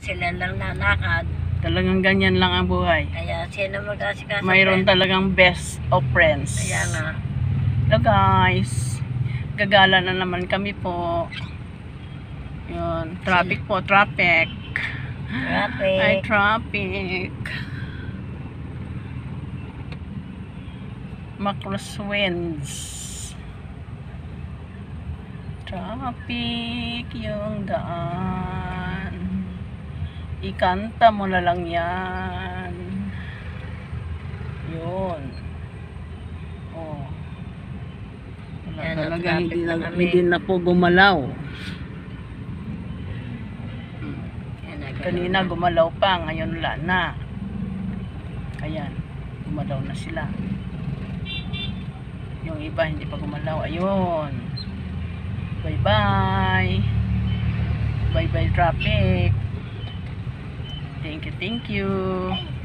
sila lang nanakad. Talagang ganyan lang ang buhay. Kaya sino mag-asikaso? Mayroon talagang best of friends. Kaya nga. Hello guys, gagala na naman kami po. Yun, traffic po, traffic. Traffic. Ay, traffic. Macross-winds. Traffic yung daan. Ikanta mo na lang yan. Yun. Oh. Wala Yan, talaga, traffic na kami. hindi na po gumalaw. Yan, Kanina gumalaw pa, ngayon wala na. Ayan, gumalaw na sila. Yung iba hindi pa gumalaw. Ayun. Bye-bye. Bye-bye traffic. Thank you, thank you.